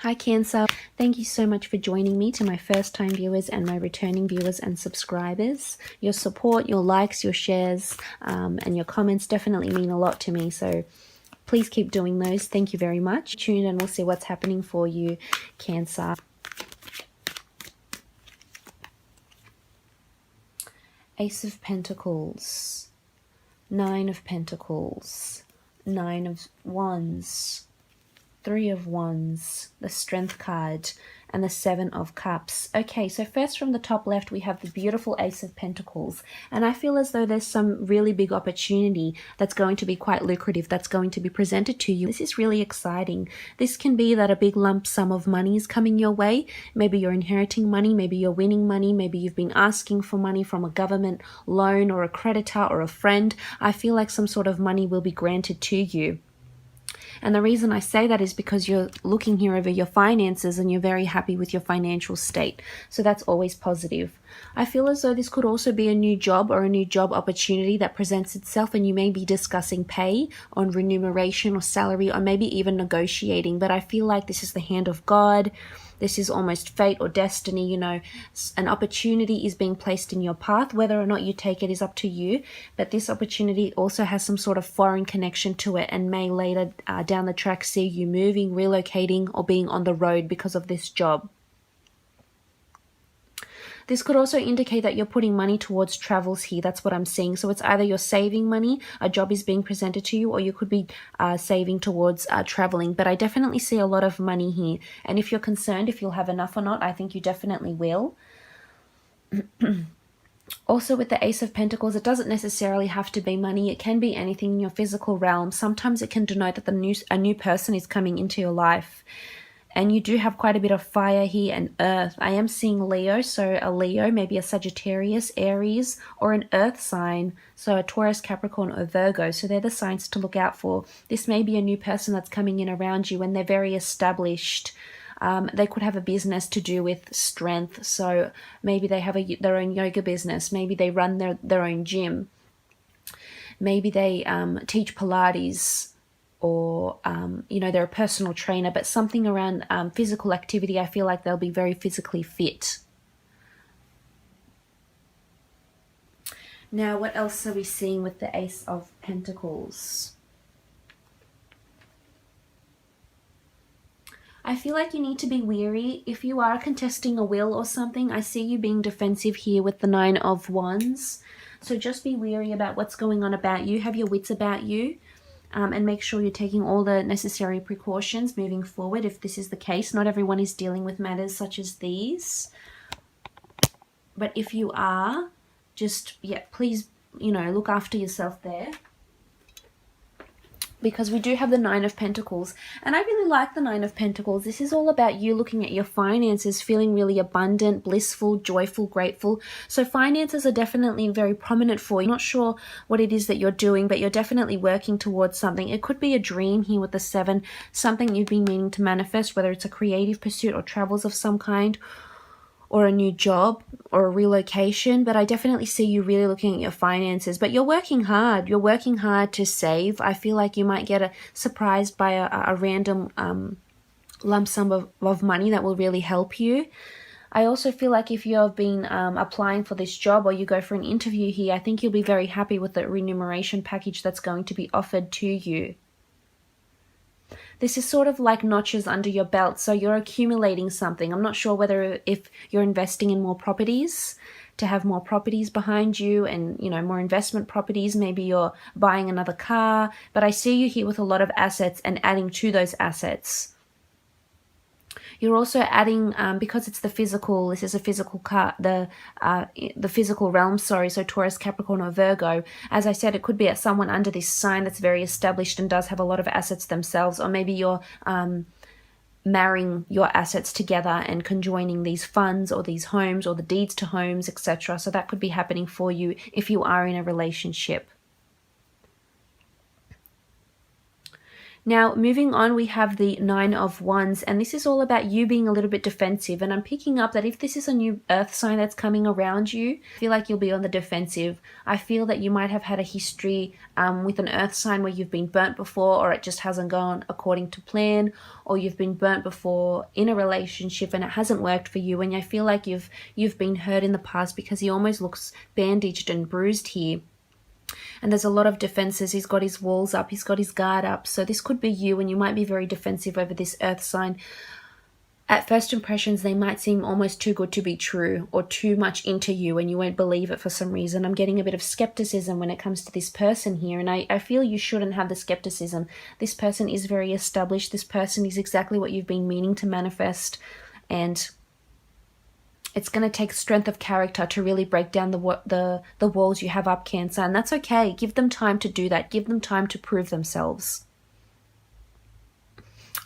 Hi Cancer, thank you so much for joining me. To my first time viewers and my returning viewers and subscribers, your support, your likes, your shares and your comments definitely mean a lot to me, so please keep doing those. Thank you very much. Tune in and we'll see what's happening for you, Cancer. Ace of Pentacles, Nine of Pentacles, Nine of Wands, Three of Wands, the Strength card, and the Seven of Cups. Okay, so first from the top left, we have the beautiful Ace of Pentacles. And I feel as though there's some really big opportunity that's going to be quite lucrative, that's going to be presented to you. This is really exciting. This can be that a big lump sum of money is coming your way. Maybe you're inheriting money, maybe you're winning money, maybe you've been asking for money from a government loan or a creditor or a friend. I feel like some sort of money will be granted to you. And the reason I say that is because you're looking here over your finances and you're very happy with your financial state. So that's always positive. I feel as though this could also be a new job or a new job opportunity that presents itself, and you may be discussing pay on remuneration or salary, or maybe even negotiating. But I feel like this is the hand of God. This is almost fate or destiny, you know. An opportunity is being placed in your path. Whether or not you take it is up to you. But this opportunity also has some sort of foreign connection to it, and may later down the track see you moving, relocating, or being on the road because of this job. This could also indicate that you're putting money towards travels here. That's what I'm seeing. So it's either you're saving money, a job is being presented to you, or you could be saving towards traveling. But I definitely see a lot of money here. And if you're concerned if you'll have enough or not, I think you definitely will. Also with the Ace of Pentacles, it doesn't necessarily have to be money. It can be anything in your physical realm. Sometimes it can denote that a new person is coming into your life. And you do have quite a bit of fire here and earth. I am seeing Leo, so a Leo, maybe a Sagittarius, Aries, or an earth sign. So a Taurus, Capricorn, or Virgo. So they're the signs to look out for. This may be a new person that's coming in around you and they're very established. They could have a business to do with strength. So maybe they have their own yoga business. Maybe they run their own gym. Maybe they teach Pilates. Or, you know, they're a personal trainer, but something around physical activity. I feel like they'll be very physically fit. Now, what else are we seeing with the Ace of Pentacles? I feel like you need to be wary. If you are contesting a will or something, I see you being defensive here with the Nine of Wands. So just be wary about what's going on about you. Have your wits about you. And make sure you're taking all the necessary precautions moving forward if this is the case. Not everyone is dealing with matters such as these. But if you are, just, yeah, please, you know, look after yourself there. Because we do have the Nine of Pentacles. And I really like the Nine of Pentacles. This is all about you looking at your finances, feeling really abundant, blissful, joyful, grateful. So finances are definitely very prominent for you. I'm not sure what it is that you're doing, but you're definitely working towards something. It could be a dream here with the Seven, something you've been meaning to manifest, whether it's a creative pursuit or travels of some kind, or a new job or a relocation. But I definitely see you really looking at your finances. But you're working hard. You're working hard to save. I feel like you might get surprised by a random lump sum of money that will really help you. I also feel like if you've been applying for this job or you go for an interview here, I think you'll be very happy with the remuneration package that's going to be offered to you. This is sort of like notches under your belt, so you're accumulating something. I'm not sure whether if you're investing in more properties, to have more properties behind you and, you know, more investment properties. Maybe you're buying another car, but I see you here with a lot of assets and adding to those assets. You're also adding, because it's the physical, this is a physical car, the physical realm, sorry, so Taurus, Capricorn, or Virgo. As I said, it could be someone under this sign that's very established and does have a lot of assets themselves, or maybe you're marrying your assets together and conjoining these funds or these homes or the deeds to homes, etc. So that could be happening for you if you are in a relationship. Now, moving on, we have the Nine of Wands, and this is all about you being a little bit defensive. And I'm picking up that if this is a new earth sign that's coming around you, I feel like you'll be on the defensive. I feel that you might have had a history with an earth sign where you've been burnt before, or it just hasn't gone according to plan, or you've been burnt before in a relationship and it hasn't worked for you. And I feel like you've been hurt in the past, because he almost looks bandaged and bruised here. And there's a lot of defenses. He's got his walls up, he's got his guard up. So this could be you, and you might be very defensive over this earth sign. At first impressions, they might seem almost too good to be true, or too much into you, and you won't believe it for some reason. I'm getting a bit of skepticism when it comes to this person here, and I feel you shouldn't have the skepticism. This person is very established. This person is exactly what you've been meaning to manifest, and it's going to take strength of character to really break down the walls you have up, Cancer, and that's okay. Give them time to do that. Give them time to prove themselves.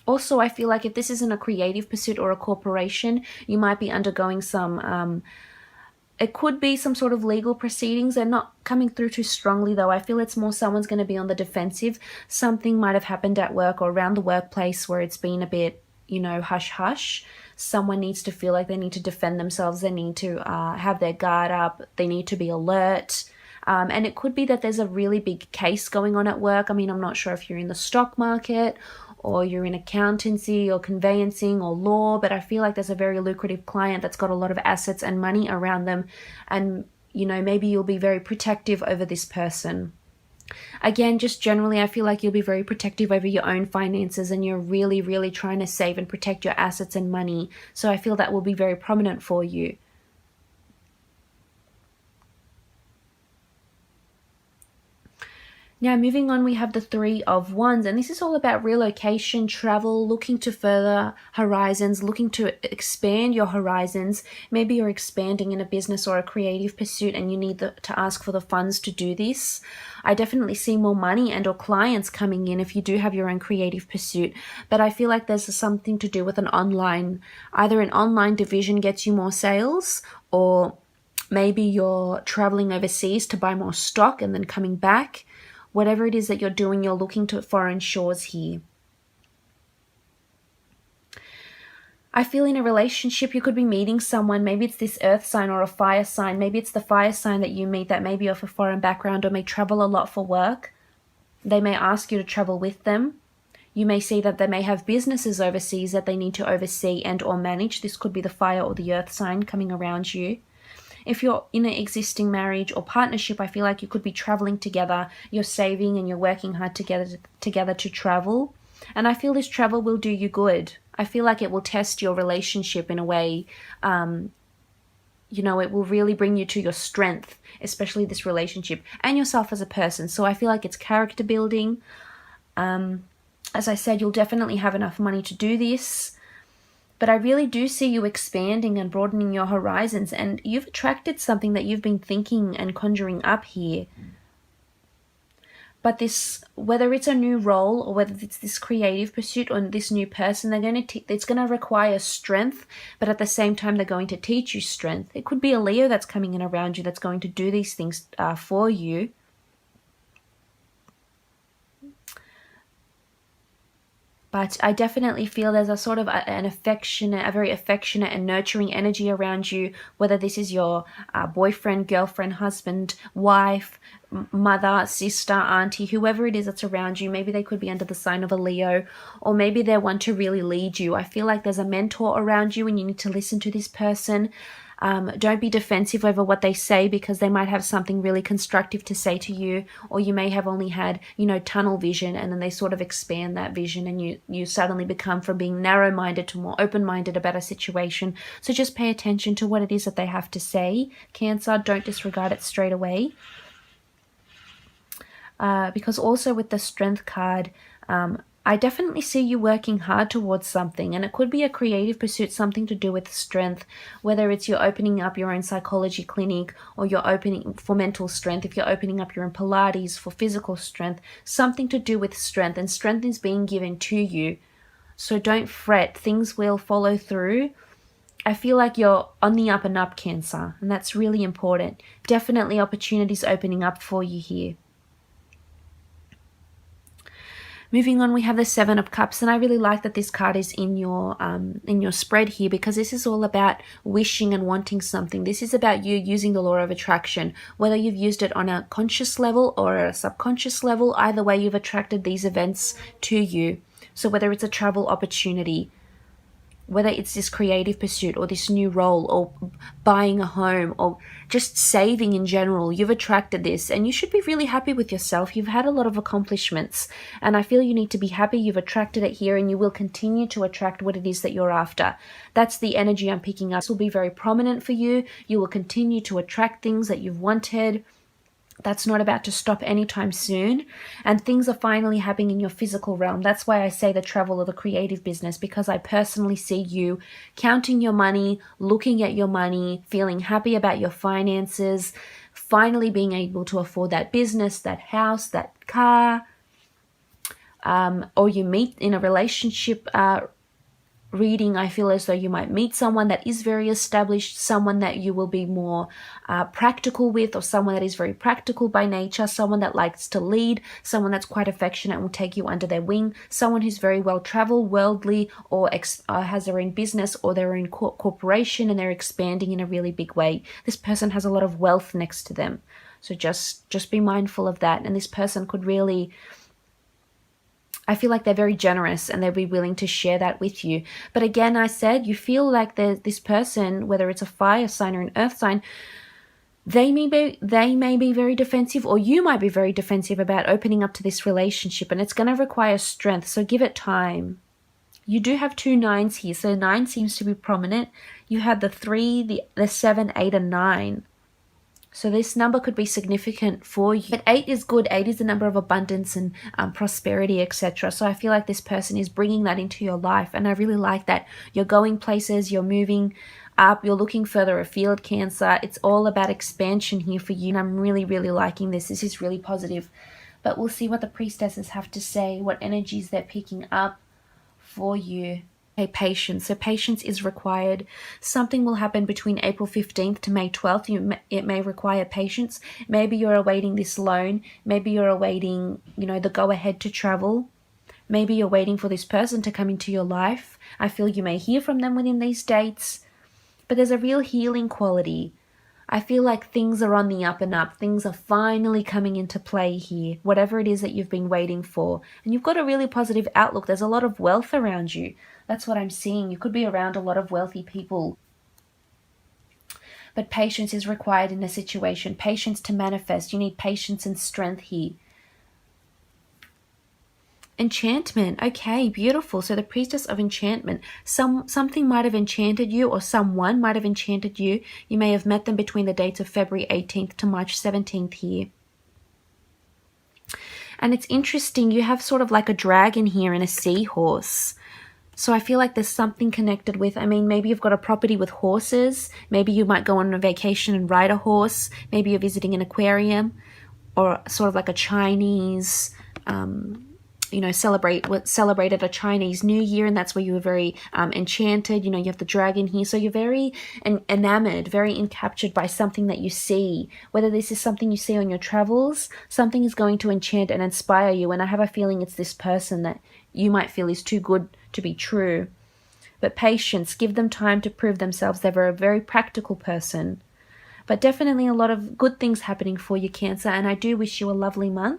Also, I feel like if this isn't a creative pursuit or a corporation, you might be undergoing some, it could be some sort of legal proceedings. They're not coming through too strongly, though. I feel it's more someone's going to be on the defensive. Something might have happened at work or around the workplace where it's been a bit, hush-hush. Someone needs to feel like they need to defend themselves. They need to have their guard up. They need to be alert. And it could be that there's a really big case going on at work. I mean, I'm not sure if you're in the stock market or you're in accountancy or conveyancing or law, but I feel like there's a very lucrative client that's got a lot of assets and money around them. And, maybe you'll be very protective over this person. Again, just generally, I feel like you'll be very protective over your own finances, and you're really, really trying to save and protect your assets and money. So I feel that will be very prominent for you. Now, moving on, we have the Three of Wands, and this is all about relocation, travel, looking to further horizons, looking to expand your horizons. Maybe you're expanding in a business or a creative pursuit and you need to ask for the funds to do this. I definitely see more money and or clients coming in if you do have your own creative pursuit, but I feel like there's something to do with either an online division gets you more sales, or maybe you're traveling overseas to buy more stock and then coming back. Whatever it is that you're doing, you're looking to foreign shores here. I feel in a relationship, you could be meeting someone. Maybe it's this earth sign or a fire sign. Maybe it's the fire sign that you meet that may be of a foreign background or may travel a lot for work. They may ask you to travel with them. You may see that they may have businesses overseas that they need to oversee and or manage. This could be the fire or the earth sign coming around you. If you're in an existing marriage or partnership, I feel like you could be traveling together. You're saving and you're working hard together to travel. And I feel this travel will do you good. I feel like it will test your relationship in a way. It will really bring you to your strength, especially this relationship, and yourself as a person. So I feel like it's character building. As I said, you'll definitely have enough money to do this. But I really do see you expanding and broadening your horizons, and you've attracted something that you've been thinking and conjuring up here. But this, whether it's a new role or whether it's this creative pursuit or this new person, it's going to require strength, but at the same time, they're going to teach you strength. It could be a Leo that's coming in around you that's going to do these things for you. But I definitely feel there's a sort of a very affectionate and nurturing energy around you, whether this is your boyfriend, girlfriend, husband, wife, mother, sister, auntie, whoever it is that's around you. Maybe they could be under the sign of a Leo, or maybe they're one to really lead you. I feel like there's a mentor around you and you need to listen to this person. Don't be defensive over what they say, because they might have something really constructive to say to you, or you may have only had, tunnel vision, and then they sort of expand that vision and you suddenly become from being narrow-minded to more open-minded about a situation. So just pay attention to what it is that they have to say. Cancer, don't disregard it straight away. Because also with the Strength card, I definitely see you working hard towards something, and it could be a creative pursuit, something to do with strength, whether it's you're opening up your own psychology clinic, or you're opening for mental strength, if you're opening up your own Pilates for physical strength, something to do with strength, and strength is being given to you. So don't fret, things will follow through. I feel like you're on the up and up, Cancer, and that's really important. Definitely opportunities opening up for you here. Moving on, we have the Seven of Cups, and I really like that this card is in your spread here, because this is all about wishing and wanting something. This is about you using the law of attraction, whether you've used it on a conscious level or a subconscious level. Either way, you've attracted these events to you. So whether it's a travel opportunity, whether it's this creative pursuit or this new role or buying a home or just saving in general, you've attracted this, and you should be really happy with yourself. You've had a lot of accomplishments, and I feel you need to be happy you've attracted it here, and you will continue to attract what it is that you're after. That's the energy I'm picking up. This will be very prominent for you. You will continue to attract things that you've wanted. That's not about to stop anytime soon, and things are finally happening in your physical realm. That's why I say the travel or the creative business, because I personally see you counting your money, looking at your money, feeling happy about your finances, finally being able to afford that business, that house, that car, or you meet in a relationship reading. I feel as though you might meet someone that is very established, someone that you will be more practical with, or someone that is very practical by nature, someone that likes to lead, someone that's quite affectionate and will take you under their wing, someone who's very well traveled, worldly, or has their own business or their own corporation, and they're expanding in a really big way. This person has a lot of wealth next to them, so just be mindful of that. And this person could really, I feel like they're very generous and they'll be willing to share that with you. But again, I said, you feel like this person, whether it's a fire sign or an earth sign, they may be very defensive, or you might be very defensive about opening up to this relationship, and it's going to require strength. So give it time. You do have 2 9s here, so 9 seems to be prominent. You had the 3, the 7, 8, and 9. So this number could be significant for you. But 8 is good. 8 is the number of abundance and prosperity, etc. So I feel like this person is bringing that into your life. And I really like that. You're going places, you're moving up, you're looking further afield, Cancer. It's all about expansion here for you. And I'm really, really liking this. This is really positive. But we'll see what the priestesses have to say, what energies they're picking up for you. Okay, patience. So patience is required. Something will happen between April 15th to May 12th. It may require patience. Maybe you're awaiting this loan. Maybe you're awaiting, the go-ahead to travel. Maybe you're waiting for this person to come into your life. I feel you may hear from them within these dates. But there's a real healing quality. I feel like things are on the up and up. Things are finally coming into play here, whatever it is that you've been waiting for. And you've got a really positive outlook. There's a lot of wealth around you. That's what I'm seeing. You could be around a lot of wealthy people. But patience is required in a situation. Patience to manifest. You need patience and strength here. Enchantment. Okay, beautiful. So the priestess of enchantment. Something might have enchanted you, or someone might have enchanted you. You may have met them between the dates of February 18th to March 17th here. And it's interesting. You have sort of like a dragon here and a seahorse. So I feel like there's something connected with, maybe you've got a property with horses. Maybe you might go on a vacation and ride a horse. Maybe you're visiting an aquarium, or sort of like a Chinese, celebrated a Chinese New Year, and that's where you were very enchanted. You have the dragon here. So you're very enamored, very encaptured by something that you see. Whether this is something you see on your travels, something is going to enchant and inspire you. And I have a feeling it's this person that you might feel is too good to be true. But patience, give them time to prove themselves. They're a very practical person. But definitely a lot of good things happening for you, Cancer, and I do wish you a lovely month.